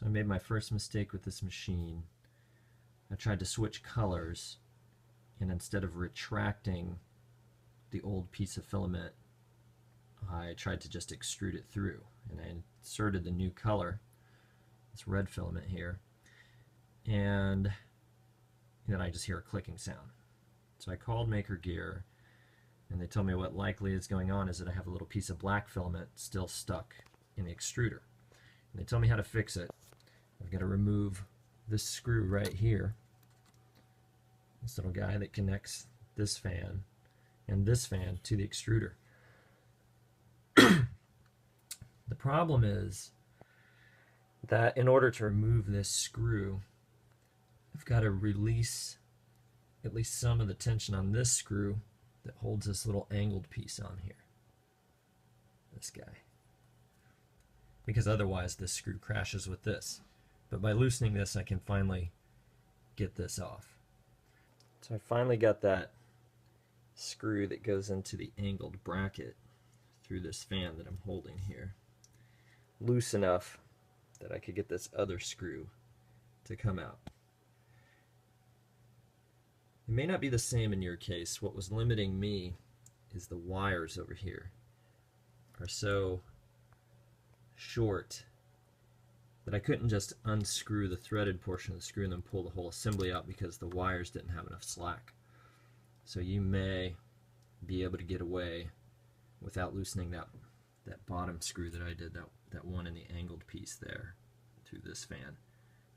So I made my first mistake with this machine. I tried to switch colors, and instead of retracting the old piece of filament, I tried to just extrude it through, and I inserted the new color, this red filament here, and then I just hear a clicking sound. So I called MakerGear, and they told me what likely is going on is that I have a little piece of black filament still stuck in the extruder. And they told me how to fix it. I've got to remove this screw right here, this little guy that connects this fan and this fan to the extruder. The problem is that in order to remove this screw, I've got to release at least some of the tension on this screw that holds this little angled piece on here, this guy, because otherwise this screw crashes with this. But by loosening this, I can finally get this off. So I finally got that screw that goes into the angled bracket through this fan that I'm holding here loose enough that I could get this other screw to come out. It may not be the same in your case. What was limiting me is the wires over here are so short that I couldn't just unscrew the threaded portion of the screw and then pull the whole assembly out because the wires didn't have enough slack. So you may be able to get away without loosening that bottom screw that I did, that one in the angled piece there through this fan.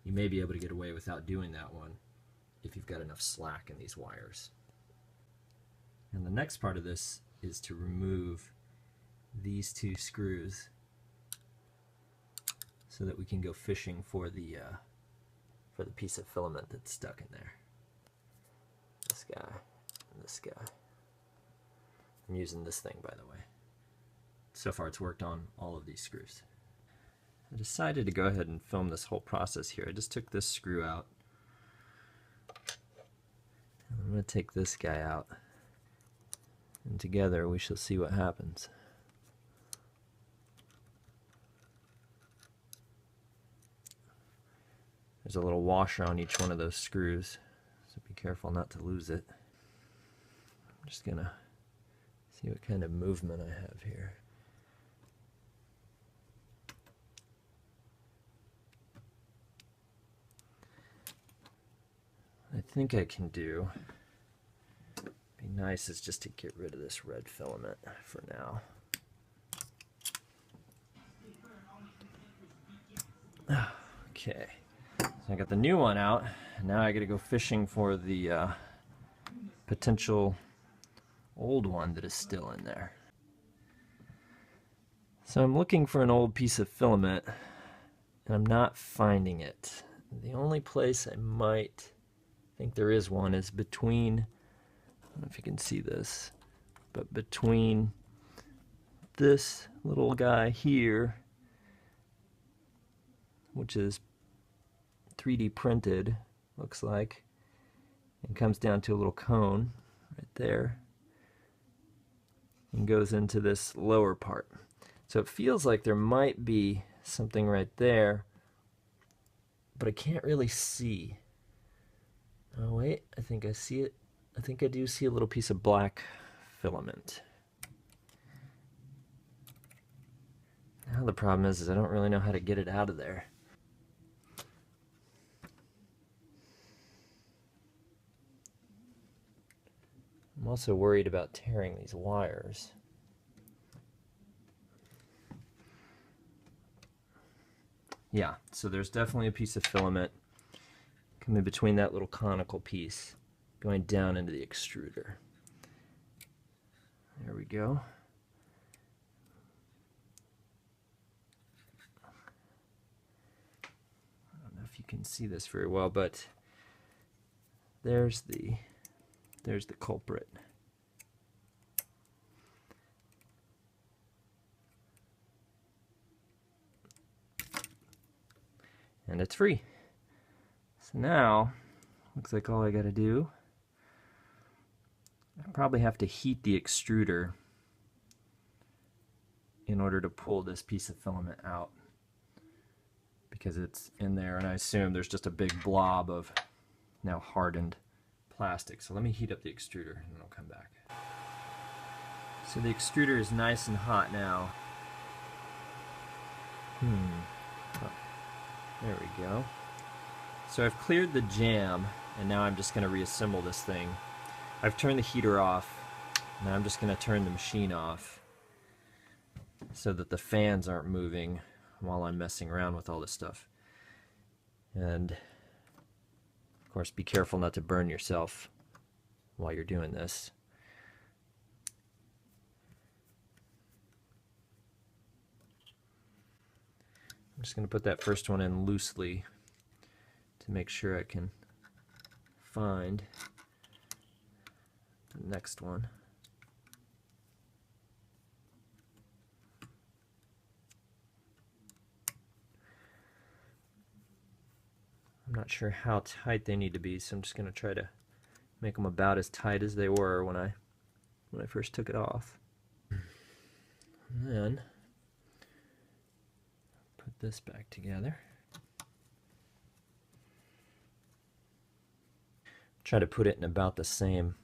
You may be able to get away without doing that one if you've got enough slack in these wires. And the next part of this is to remove these two screws so that we can go fishing for the piece of filament that's stuck in there. This guy and this guy. I'm using this thing, by the way. So far it's worked on all of these screws. I decided to go ahead and film this whole process here. I just took this screw out. I'm going to take this guy out, and together we shall see what happens. There's a little washer on each one of those screws, so be careful not to lose it. I'm just going to see what kind of movement I have here. I think I can do, be nice is just to get rid of this red filament for now. Okay, so I got the new one out, and now I gotta go fishing for the potential old one that is still in there. So I'm looking for an old piece of filament, and I'm not finding it. The only place I might think there is one is between, I don't know if you can see this, but between this little guy here, which is 3D printed, looks like, and comes down to a little cone right there and goes into this lower part. So it feels like there might be something right there, but I can't really see. Oh wait, I think I see it. I think I do see a little piece of black filament. Now the problem is I don't really know how to get it out of there. I'm also worried about tearing these wires. Yeah, so there's definitely a piece of filament coming between that little conical piece going down into the extruder. There we go. I don't know if you can see this very well, but there's the culprit. And it's free. So now, looks like all I gotta do, I probably have to heat the extruder in order to pull this piece of filament out, because it's in there, and I assume there's just a big blob of now hardened plastic. So let me heat up the extruder and then I'll come back. So the extruder is nice and hot now. Oh, there we go. So I've cleared the jam, and now I'm just going to reassemble this thing. I've turned the heater off. Now I'm just going to turn the machine off so that the fans aren't moving while I'm messing around with all this stuff. And of course, be careful not to burn yourself while you're doing this. I'm just going to put that first one in loosely to make sure I can find the next one. I'm not sure how tight they need to be, so I'm just going to try to make them about as tight as they were when I first took it off. And then put this back together. Try to put it in about the same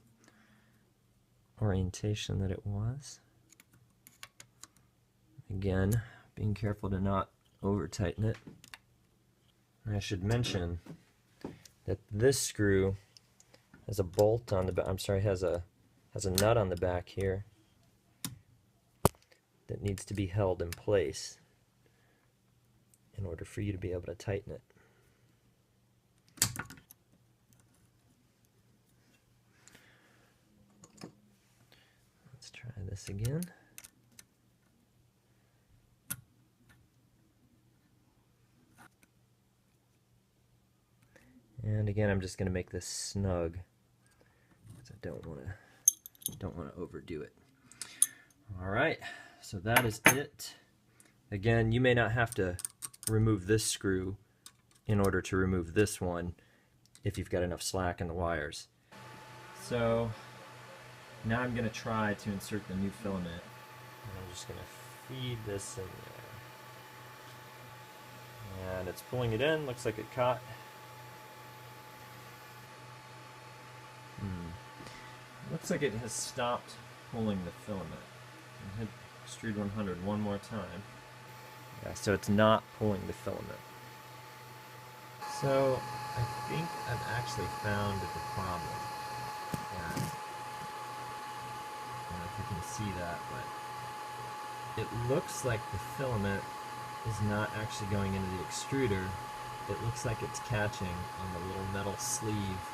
orientation that it was. Again, being careful to not over tighten it. And I should mention that this screw has a bolt on the back. I'm sorry, has a nut on the back here that needs to be held in place in order for you to be able to tighten it. Let's try this again. And again, I'm just going to make this snug because I don't want to overdo it. All right, so that is it. Again, you may not have to remove this screw in order to remove this one if you've got enough slack in the wires. So now I'm going to try to insert the new filament. And I'm just going to feed this in there. And it's pulling it in. Looks like it caught. Looks like it has stopped pulling the filament. I'll hit extrude 100 one more time. Yeah, so it's not pulling the filament. So I think I've actually found the problem. And I don't know if you can see that, but it looks like the filament is not actually going into the extruder. It looks like it's catching on the little metal sleeve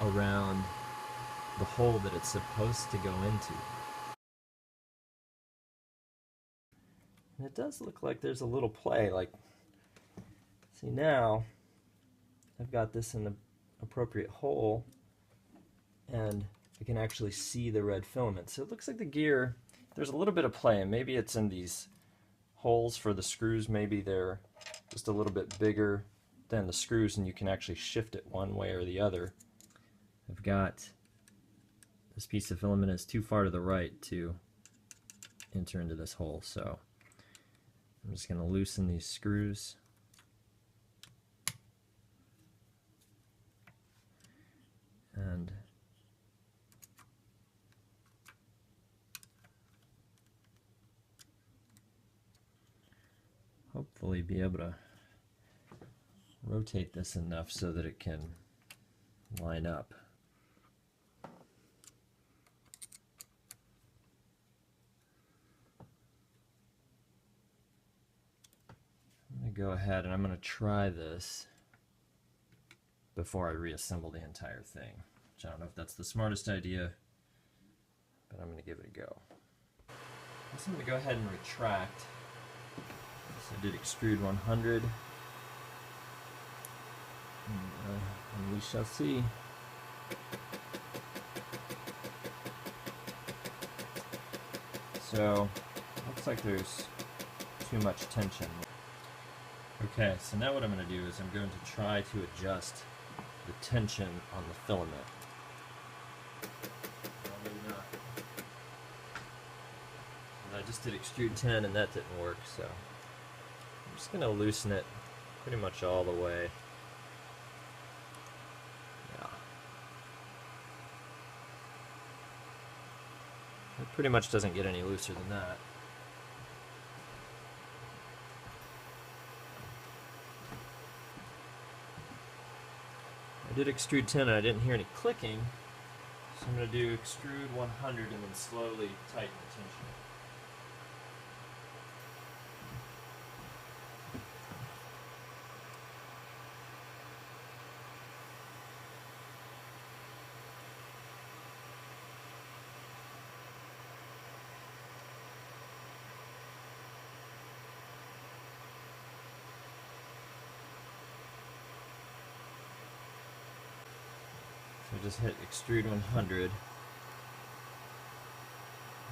around the hole that it's supposed to go into. And it does look like there's a little play, like, see now, I've got this in the appropriate hole, and I can actually see the red filament. So it looks like the gear, there's a little bit of play, and maybe it's in these holes for the screws, maybe they're just a little bit bigger than the screws, and you can actually shift it one way or the other. I've got this piece of filament is too far to the right to enter into this hole, so I'm just going to loosen these screws. And hopefully be able to rotate this enough so that it can line up. I'm going to go ahead and I'm going to try this before I reassemble the entire thing, which I don't know if that's the smartest idea, but I'm going to give it a go. So I'm going to go ahead and retract. So I did extrude 100, and we shall see. So, looks like there's too much tension. Okay, so now what I'm going to do is I'm going to try to adjust the tension on the filament. Well, maybe not. And I just did extrude 10 and that didn't work, so I'm just going to loosen it pretty much all the way. Yeah. It pretty much doesn't get any looser than that. I did extrude 10 and I didn't hear any clicking, so I'm going to do extrude 100 and then slowly tighten the tension. So just hit extrude 100.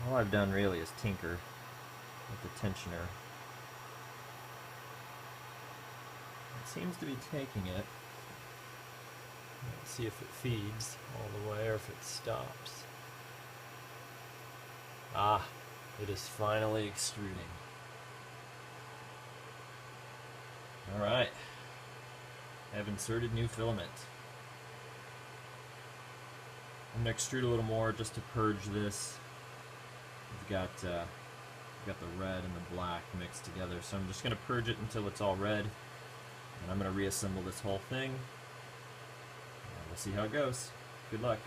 All I've done really is tinker with the tensioner. It seems to be taking it. Let's see if it feeds all the way or if it stops. Ah, it is finally extruding. Alright, I've inserted new filament. I'm going to extrude a little more just to purge this. We've got the red and the black mixed together, so I'm just going to purge it until it's all red, and I'm going to reassemble this whole thing, and we'll see how it goes. Good luck.